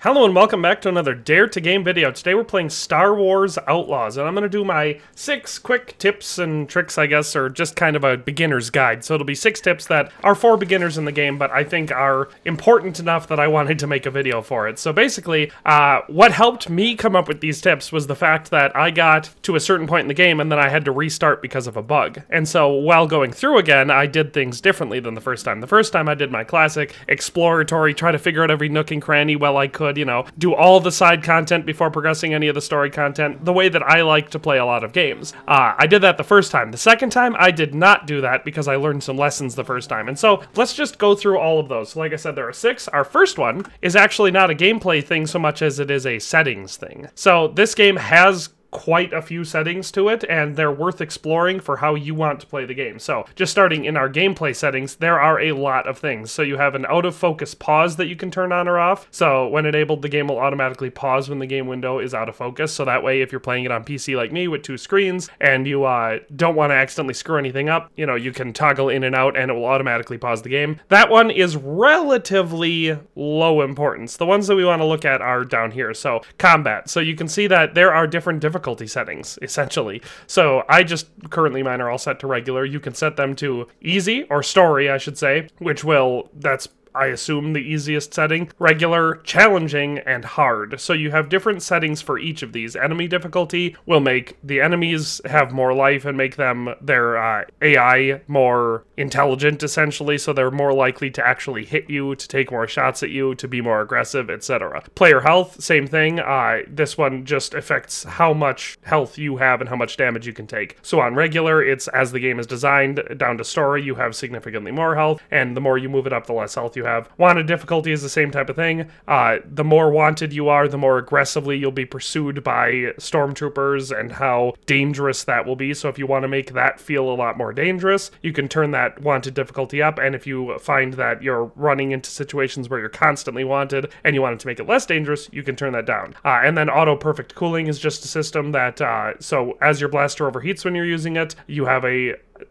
Hello and welcome back to another Dare to Game video. Today we're playing Star Wars Outlaws, and I'm going to do my 6 quick tips and tricks, I guess, or just kind of a beginner's guide. So it'll be 6 tips that are for beginners in the game, but I think are important enough that I wanted to make a video for it. So basically, what helped me come up with these tips was the fact that I got to a certain point in the game and then I had to restart because of a bug. And so while going through again, I did things differently than the first time. The first time I did my classic exploratory, try to figure out every nook and cranny while I could, you know, do all the side content before progressing any of the story content, the way that I like to play a lot of games. I did that the first time. The second time, I did not do that because I learned some lessons the first time. And so let's just go through all of those. So like I said, there are 6. Our first one is actually not a gameplay thing so much as it is a settings thing. So this game has quite a few settings to it, and they're worth exploring for how you want to play the game. So just starting in our gameplay settings, there are a lot of things. So you have an out of focus pause that you can turn on or off. So when enabled, the game will automatically pause when the game window is out of focus. So that way, if you're playing it on PC like me with 2 screens and you don't want to accidentally screw anything up, you know, you can toggle in and out and it will automatically pause the game. That one is relatively low importance. The ones that we want to look at are down here. So combat. So you can see that there are different difficulty settings, essentially. So I just, currently mine are all set to regular. You can set them to easy, or story, I should say, that's I assume the easiest setting, regular, challenging, and hard. So you have different settings for each of these. Enemy difficulty will make the enemies have more life and make them, their AI more intelligent, essentially, so they're more likely to actually hit you, to take more shots at you, to be more aggressive, etc. Player health, same thing. This one just affects how much health you have and how much damage you can take. So on regular, it's as the game is designed. Down to story, you have significantly more health, and the more you move it up, the less health you have. Wanted difficulty is the same type of thing. The more wanted you are, the more aggressively you'll be pursued by stormtroopers and how dangerous that will be. So if you want to make that feel a lot more dangerous, you can turn that wanted difficulty up. And if you find that you're running into situations where you're constantly wanted and you want it to make it less dangerous, you can turn that down. And then auto perfect cooling is just a system that, so as your blaster overheats when you're using it, you have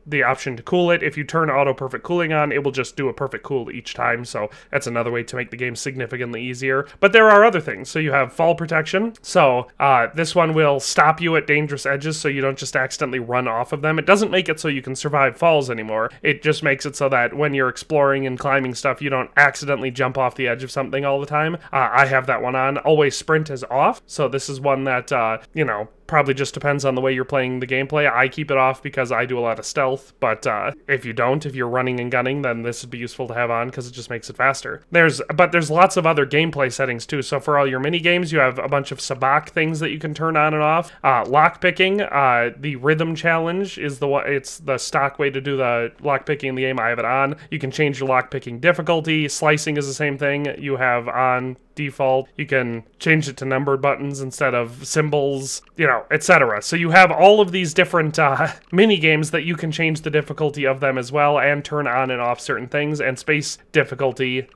the option to cool it. If you turn auto perfect cooling on, it will just do a perfect cool each time. So that's another way to make the game significantly easier. But there are other things. So you have fall protection. So this one will stop you at dangerous edges so you don't just accidentally run off of them. It doesn't make it so you can survive falls anymore. It just makes it so that when you're exploring and climbing stuff, you don't accidentally jump off the edge of something all the time. I have that one on. Always sprint is off. So this is one that, you know, probably just depends on the way you're playing the gameplay. I keep it off because I do a lot of stealth, but if you're running and gunning, then this would be useful to have on because it just makes it faster. There's lots of other gameplay settings too. So for all your mini games, you have a bunch of sabacc things that you can turn on and off. Lockpicking, the rhythm challenge is it's the stock way to do the lockpicking in the game. I have it on. You can change your lockpicking difficulty. Slicing is the same thing. You have on default. You can change it to numbered buttons instead of symbols, you know, etc. So you have all of these different mini games that you can change the difficulty of them as well and turn on and off certain things. And space difficulty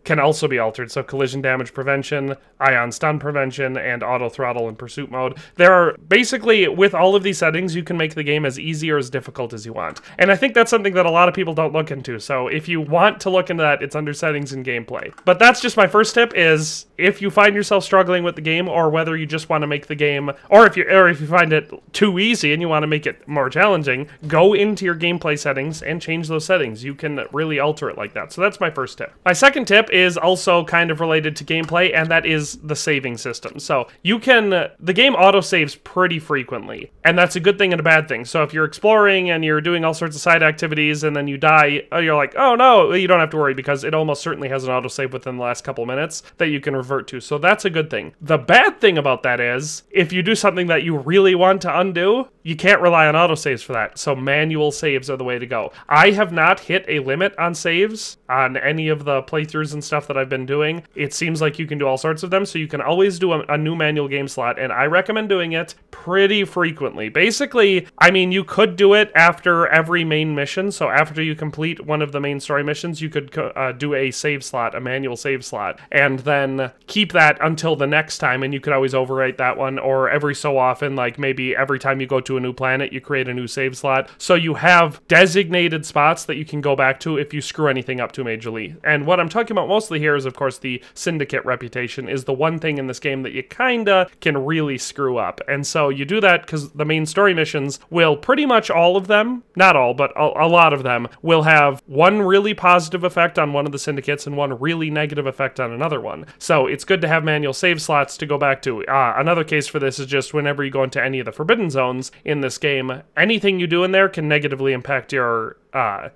can also be altered. So collision damage prevention, ion stun prevention, and auto throttle and pursuit mode. There are basically, with all of these settings, you can make the game as easy or as difficult as you want. And I think that's something that a lot of people don't look into. So if you want to look into that, it's under settings and gameplay. But that's just my first tip, is if you find yourself struggling with the game, or whether you just want to make the game, or if you find it too easy and you want to make it more challenging, go into your gameplay settings and change those settings. You can really alter it like that. So that's my first tip. My second tip is also kind of related to gameplay, and that is the saving system. So the game auto-saves pretty frequently, and that's a good thing and a bad thing. So if you're exploring and you're doing all sorts of side activities and then you die, you're like, oh no, you don't have to worry because it almost certainly has an autosave within the last couple minutes that you can revert to. So that's a good thing. The bad thing about that is, if you do something that you really want to undo, you can't rely on autosaves for that. So manual saves are the way to go. I have not hit a limit on saves on any of the playthroughs and stuff that I've been doing. It seems like you can do all sorts of them, so you can always do a new manual game slot, and I recommend doing it pretty frequently. Basically, I mean, you could do it after every main mission. So after you complete one of the main story missions, you could do a save slot, a manual save slot, and then keep that until the next time, and you could always overwrite that one, or every so often, like maybe every time you go to to a new planet, you create a new save slot. So you have designated spots that you can go back to if you screw anything up too majorly. And what I'm talking about mostly here is, of course, the syndicate reputation is the one thing in this game that you kinda can really screw up. And so you do that because the main story missions will pretty much all of them, not all, but a lot of them, will have one really positive effect on one of the syndicates and one really negative effect on another one. So it's good to have manual save slots to go back to. Another case for this is just whenever you go into any of the forbidden zones in this game, anything you do in there can negatively impact your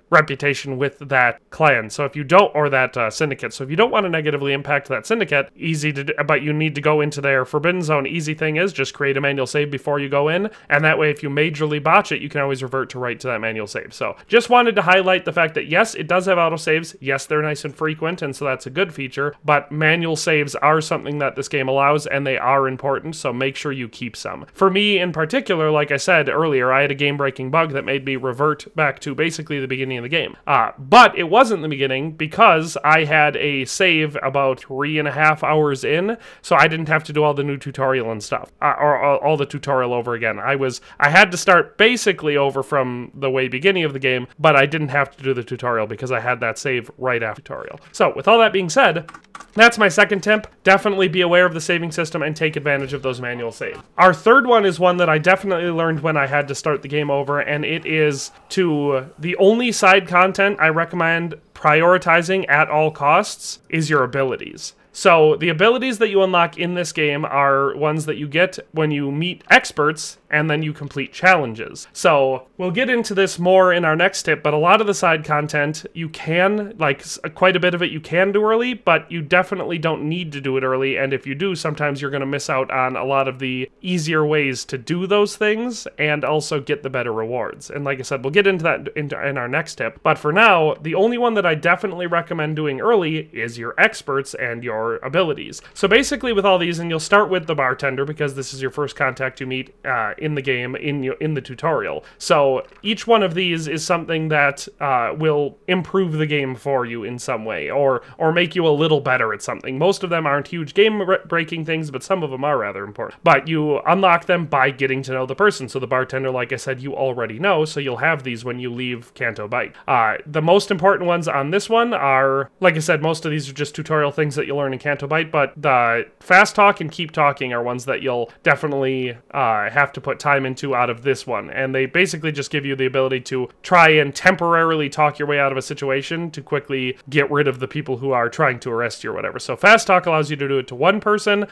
reputation with that clan. So if you don't, or that syndicate. So if you don't want to negatively impact that syndicate, easy to do, but you need to go into their forbidden zone. Easy thing is just create a manual save before you go in, and that way if you majorly botch it, you can always revert to right to that manual save. So just wanted to highlight the fact that yes, it does have autosaves. Yes, they're nice and frequent, and so that's a good feature, but manual saves are something that this game allows, and they are important, so make sure you keep some. For me in particular, like I said earlier, I had a game-breaking bug that made me revert back to basically the beginning of the game. But it wasn't the beginning because I had a save about 3.5 hours in, so I didn't have to do all the new tutorial and stuff, or all the tutorial over again. I had to start basically over from the way beginning of the game, but I didn't have to do the tutorial because I had that save right after tutorial. So with all that being said, that's my second tip. Definitely be aware of the saving system and take advantage of those manual saves. Our third one is one that I definitely learned when I had to start the game over, and it is the only side content I recommend prioritizing at all costs is your abilities. So the abilities that you unlock in this game are ones that you get when you meet experts and then you complete challenges. So we'll get into this more in our next tip, but a lot of the side content you can, like quite a bit of it you can do early, but you definitely don't need to do it early, and if you do, sometimes you're going to miss out on a lot of the easier ways to do those things and also get the better rewards. And like I said, we'll get into that in our next tip, but for now, the only one that I definitely recommend doing early is your experts and your abilities. So basically with all these, and you'll start with the bartender because this is your first contact you meet in the game, in the tutorial. So each one of these is something that will improve the game for you in some way, or make you a little better at something. Most of them aren't huge game-breaking things, but some of them are rather important. But you unlock them by getting to know the person. So the bartender, like I said, you already know, so you'll have these when you leave Canto Bight. The most important ones on this one are, like I said, most of these are just tutorial things that you'll learn in Canto Bight, but the fast talk and keep talking are ones that you'll definitely have to put time into out of this one. And they basically just give you the ability to try and temporarily talk your way out of a situation to quickly get rid of the people who are trying to arrest you or whatever. So fast talk allows you to do it to one person.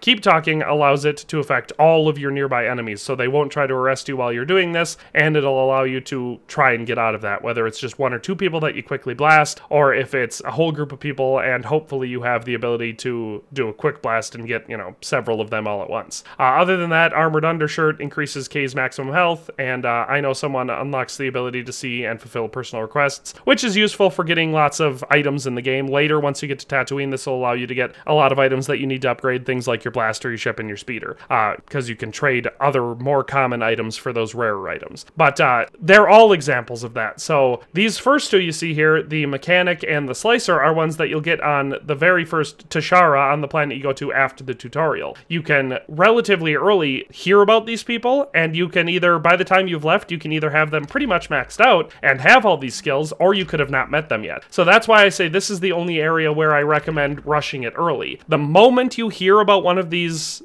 Keep talking allows it to affect all of your nearby enemies, so they won't try to arrest you while you're doing this, and it'll allow you to try and get out of that, whether it's just one or two people that you quickly blast, or if it's a whole group of people, and hopefully you have the ability to do a quick blast and get, several of them all at once. Other than that, Armored Undershirt increases K's maximum health, and I Know Someone unlocks the ability to see and fulfill personal requests, which is useful for getting lots of items in the game. Later, once you get to Tatooine, this will allow you to get a lot of items that you need to upgrade, things like your blaster, your ship, and your speeder, because you can trade other more common items for those rarer items. But they're all examples of that. So these first two you see here, the Mechanic and the Slicer, are ones that you'll get on the very first Tashara on the planet you go to after the tutorial. You can relatively early hear about these people, and you can either, by the time you've left, you can either have them pretty much maxed out and have all these skills, or you could have not met them yet. So that's why I say this is the only area where I recommend rushing it early. The moment you hear about one of these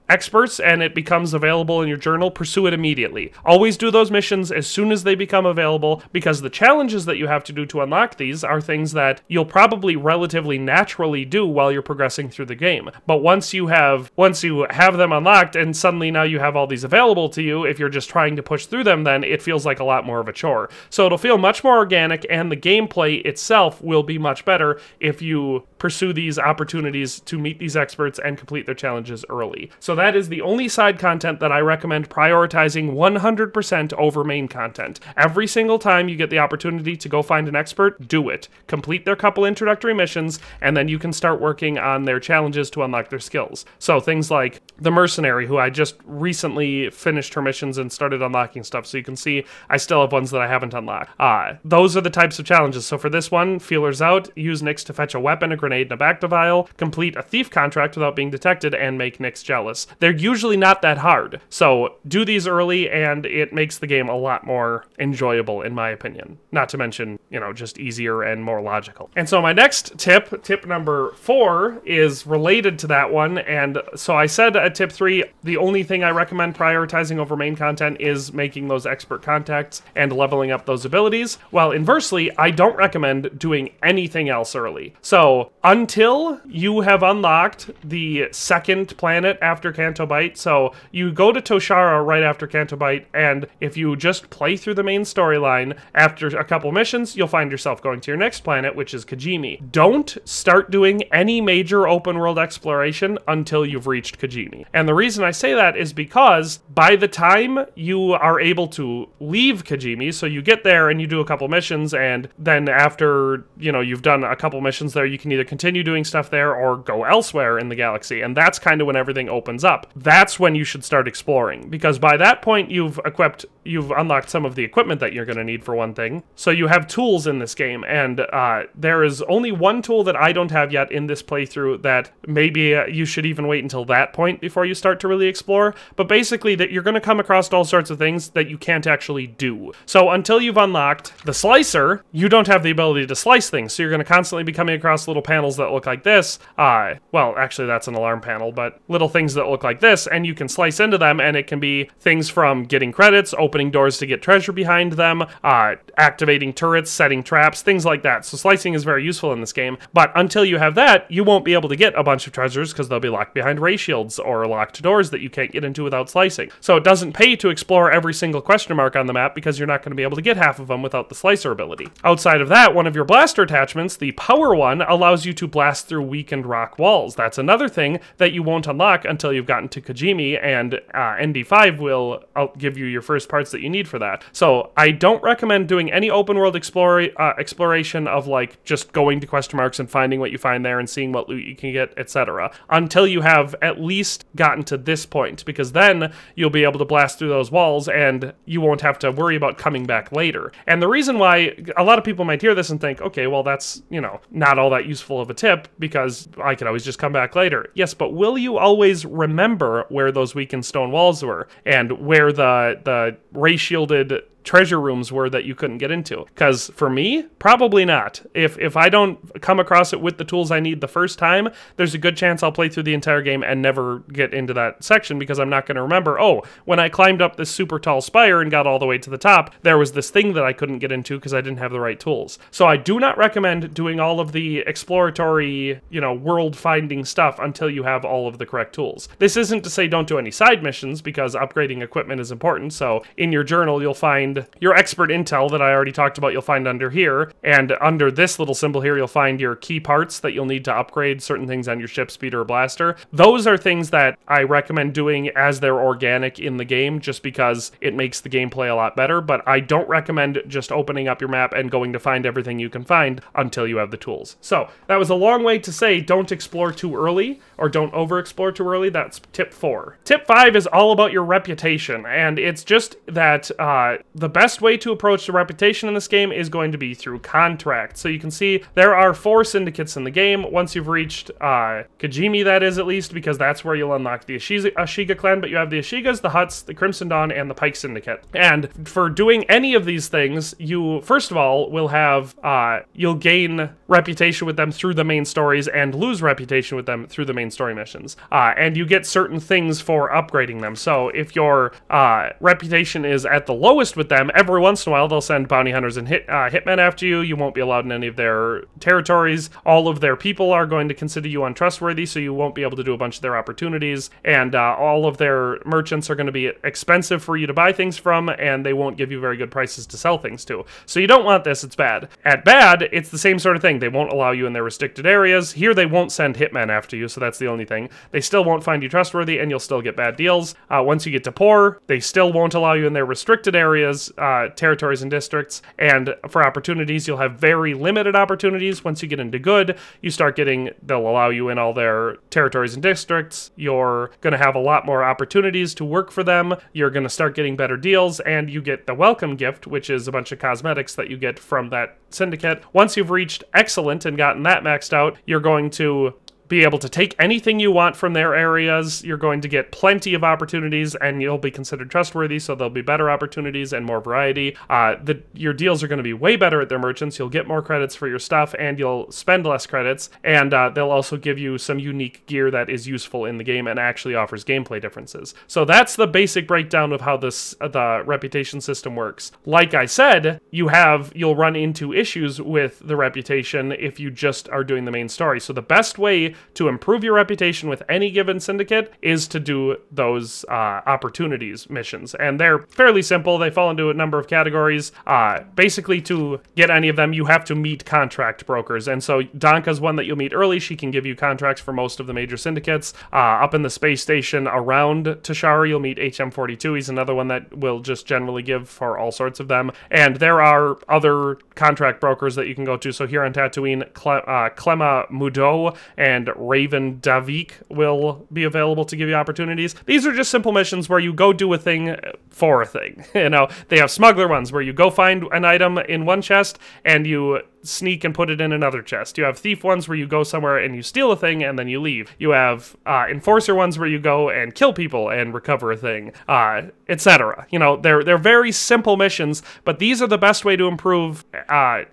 experts and it becomes available in your journal, pursue it immediately. Always do those missions as soon as they become available, because the challenges that you have to do to unlock these are things that you'll probably relatively naturally do while you're progressing through the game. But once you have them unlocked and suddenly now you have all these available to you, if you're just trying to push through them, then it feels like a lot more of a chore. So it'll feel much more organic, and the gameplay itself will be much better if you pursue these opportunities to meet these experts and complete their challenges early. So that is the only side content that I recommend prioritizing 100% over main content. Every single time you get the opportunity to go find an expert, do it. Complete their couple introductory missions, and then you can start working on their challenges to unlock their skills. So things like the Mercenary, who I just recently recently finished her missions and started unlocking stuff, so you can see I still have ones that I haven't unlocked. Those are the types of challenges. So for this one, feelers out, use Nyx to fetch a weapon, a grenade, and a Bacta vial, complete a thief contract without being detected, and make Nyx jealous. They're usually not that hard, so do these early, and it makes the game a lot more enjoyable, in my opinion. Not to mention, you know, just easier and more logical. And so my next tip number 4, is related to that one, and so I said at tip 3, the only thing I recommend prioritizing over main content is making those expert contacts and leveling up those abilities. Well, inversely, I don't recommend doing anything else early. So until you have unlocked the second planet after Canto Bight, so you go to Toshara right after Canto Bight, and if you just play through the main storyline, after a couple missions, you'll find yourself going to your next planet, which is Kajimi. Don't start doing any major open world exploration until you've reached Kajimi. And the reason I say that is because by the time you are able to leave Kajimi, so you get there and you do a couple missions, and then after, you know, you've done a couple missions there, you can either continue doing stuff there or go elsewhere in the galaxy, and that's kind of when everything opens up. That's when you should start exploring, because by that point you've unlocked some of the equipment that you're going to need for one thing. So you have tools in this game, and there is only one tool that I don't have yet in this playthrough that maybe you should even wait until that point before you start to really explore, but basically that you're going to come across all sorts of things that you can't actually do. So until you've unlocked the slicer, you don't have the ability to slice things, so you're going to constantly be coming across little panels that look like this. Well, actually that's an alarm panel, but little things that look like this, and you can slice into them, and it can be things from getting credits, opening doors to get treasure behind them, activating turrets, setting traps, things like that. So slicing is very useful in this game, but until you have that, you won't be able to get a bunch of treasures because they'll be locked behind ray shields or locked doors that you can't get into without slicing. So it doesn't pay to explore every single question mark on the map because you're not going to be able to get half of them without the slicer ability. Outside of that, one of your blaster attachments, the power one, allows you to blast through weakened rock walls. That's another thing that you won't unlock until you've gotten to Kajimi, and ND5 will give you your first parts that you need for that. So I don't recommend doing any open world exploration of like just going to question marks and finding what you find there and seeing what loot you can get, etc., until you have at least gotten to this point, because then you'll be able to blast through those walls and you won't have to worry about coming back later. And the reason why a lot of people might hear this and think, okay, well that's, you know, not all that useful of a tip because I could always just come back later. Yes, but will you always remember where those weakened stone walls were and where the ray shielded treasure rooms were that you couldn't get into? Because for me, probably not. If I don't come across it with the tools I need the first time, there's a good chance I'll play through the entire game and never get into that section because I'm not going to remember, oh, when I climbed up this super tall spire and got all the way to the top, there was this thing that I couldn't get into because I didn't have the right tools. So I do not recommend doing all of the exploratory, you know, world-finding stuff until you have all of the correct tools. This isn't to say don't do any side missions because upgrading equipment is important, so in your journal you'll find your expert intel that I already talked about, you'll find under here, and under this little symbol here you'll find your key parts that you'll need to upgrade certain things on your ship, speeder, or blaster. Those are things that I recommend doing as they're organic in the game just because it makes the gameplay a lot better, but I don't recommend just opening up your map and going to find everything you can find until you have the tools. So that was a long way to say don't explore too early or don't overexplore too early. That's tip 4. Tip 5 is all about your reputation, and it's just that the best way to approach the reputation in this game is going to be through contracts. So you can see there are 4 syndicates in the game. Once you've reached Kajimi, that is, at least, because that's where you'll unlock the Ashiga clan, but you have the Ashigas, the Hutts, the Crimson Dawn, and the Pike Syndicate. And for doing any of these things, you, first of all, will have, you'll gain reputation with them through the main stories and lose reputation with them through the main story missions. And you get certain things for upgrading them. So if your reputation is at the lowest with them, every once in a while they'll send bounty hunters and hitmen after you. You won't be allowed in any of their territories. All of their people are going to consider you untrustworthy, so you won't be able to do a bunch of their opportunities, and all of their merchants are going to be expensive for you to buy things from, and they won't give you very good prices to sell things to. So you don't want this, it's bad. At bad, it's the same sort of thing. They won't allow you in their restricted areas. Here they won't send hitmen after you, so that's the only thing. They still won't find you trustworthy, and you'll still get bad deals. Once you get to poor, they still won't allow you in their restricted areas, those territories and districts. And for opportunities, you'll have very limited opportunities. Once you get into good, you start getting, they'll allow you in all their territories and districts. You're going to have a lot more opportunities to work for them. You're going to start getting better deals, and you get the welcome gift, which is a bunch of cosmetics that you get from that syndicate. Once you've reached excellent and gotten that maxed out, you're going to be able to take anything you want from their areas. You're going to get plenty of opportunities, and you'll be considered trustworthy, so there'll be better opportunities and more variety. Your deals are going to be way better at their merchants. You'll get more credits for your stuff, and you'll spend less credits, and they'll also give you some unique gear that is useful in the game and actually offers gameplay differences. So that's the basic breakdown of how the reputation system works. Like I said, you'll run into issues with the reputation if you just are doing the main story. So the best way to improve your reputation with any given syndicate is to do those opportunities missions. And they're fairly simple. They fall into a number of categories. Basically, to get any of them, you have to meet contract brokers. And so Donka's one that you'll meet early. She can give you contracts for most of the major syndicates. Up in the space station around Tashara, you'll meet HM42. He's another one that will just generally give for all sorts of them. And there are other contract brokers that you can go to. So here on Tatooine, Clema Mudo and Raven Davik will be available to give you opportunities. These are just simple missions where you go do a thing for a thing. You know, they have smuggler ones where you go find an item in one chest and you sneak and put it in another chest. You have thief ones where you go somewhere and you steal a thing and then you leave. You have enforcer ones where you go and kill people and recover a thing, etc. You know, they're very simple missions, but these are the best way to improve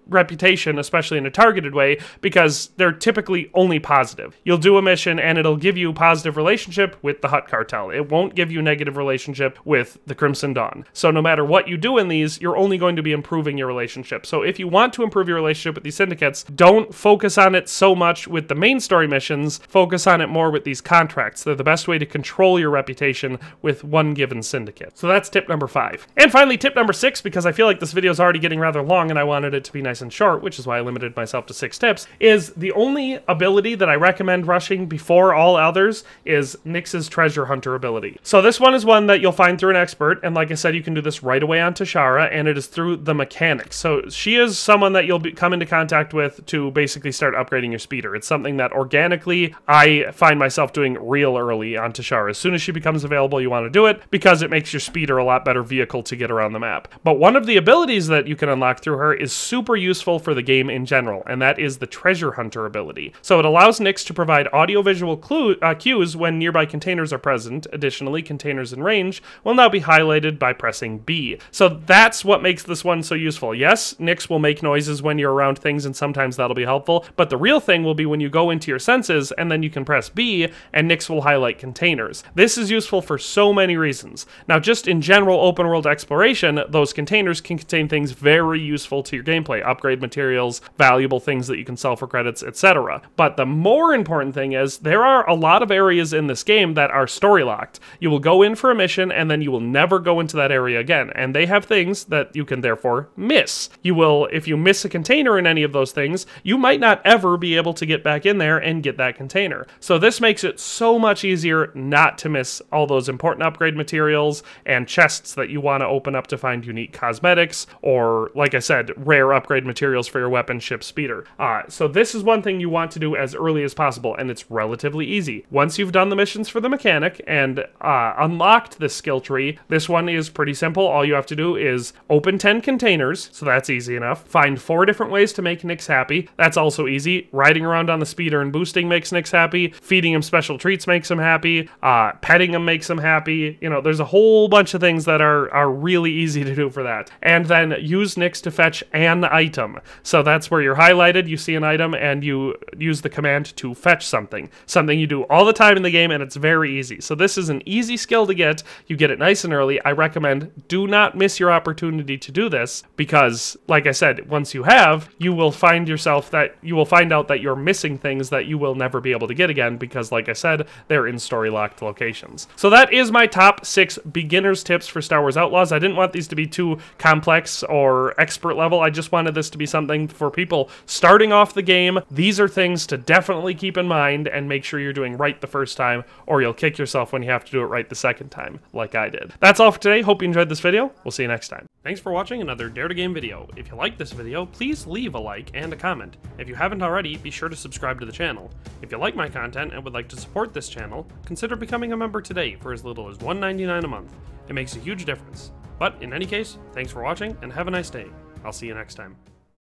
reputation, especially in a targeted way, because they're typically only positive. You'll do a mission and it'll give you positive relationship with the Hutt Cartel. It won't give you negative relationship with the Crimson Dawn. So no matter what you do in these, you're only going to be improving your relationship. So if you want to improve your relationship with these syndicates, don't focus on it so much with the main story missions. Focus on it more with these contracts. They're the best way to control your reputation with one given syndicate. So that's tip number 5. And finally, tip number 6, because I feel like this video is already getting rather long and I wanted it to be nice and short, which is why I limited myself to 6 tips, is the only ability that I recommend rushing before all others is Nyx's Treasure Hunter ability. So this one is one that you'll find through an expert, and like I said, you can do this right away on Tashara, and it is through the mechanics. So she is someone that you'll come into contact with to basically start upgrading your speeder. It's something that organically I find myself doing real early on Tashara. As soon as she becomes available, you want to do it because it makes your speeder a lot better vehicle to get around the map. But one of the abilities that you can unlock through her is super useful for the game in general, and that is the Treasure Hunter ability. So it allows Nyx to provide audiovisual cues when nearby containers are present. Additionally, containers in range will now be highlighted by pressing B. So that's what makes this one so useful. Yes, Nyx will make noises when you're around things, and sometimes that'll be helpful, but the real thing will be when you go into your senses, and then you can press B, and Nyx will highlight containers. This is useful for so many reasons. Now, just in general open world exploration, those containers can contain things very useful to your gameplay, upgrade materials, valuable things that you can sell for credits, etc. But the more important thing is, there are a lot of areas in this game that are story locked. You will go in for a mission, and then you will never go into that area again, and they have things that you can therefore miss. You will, if you miss a container in any of those things, you might not ever be able to get back in there and get that container. So this makes it so much easier not to miss all those important upgrade materials and chests that you want to open up to find unique cosmetics, or, like I said, rare upgrade materials for your weapon, ship, speeder. So this is one thing you want to do as early as possible, and it's relatively easy. Once you've done the missions for the mechanic and unlocked this skill tree, this one is pretty simple. All you have to do is open 10 containers, so that's easy enough. Find 4 different ways to make Nyx happy. That's also easy. Riding around on the speeder and boosting makes Nyx happy. Feeding him special treats makes him happy. Petting him makes him happy. You know, there's a whole bunch of things that are really easy to do for that. And then use Nyx to fetch an item. So that's where you're highlighted, you see an item, and you use the command to fetch something. Something you do all the time in the game, and it's very easy. So this is an easy skill to get. You get it nice and early. I recommend do not miss your opportunity to do this, because, like I said, once you have, of, you will find out that you're missing things that you will never be able to get again because, like I said, they're in story locked locations. So that is my top 6 beginner's tips for Star Wars Outlaws. I didn't want these to be too complex or expert level. I just wanted this to be something for people starting off the game. These are things to definitely keep in mind and make sure you're doing right the first time, or you'll kick yourself when you have to do it right the second time, like I did. That's all for today. Hope you enjoyed this video. We'll see you next time. Thanks for watching another Dare to Game video. If you liked this video, please leave a like and a comment. If you haven't already, be sure to subscribe to the channel. If you like my content and would like to support this channel, consider becoming a member today for as little as $1.99 a month. It makes a huge difference. But in any case, thanks for watching and have a nice day. I'll see you next time.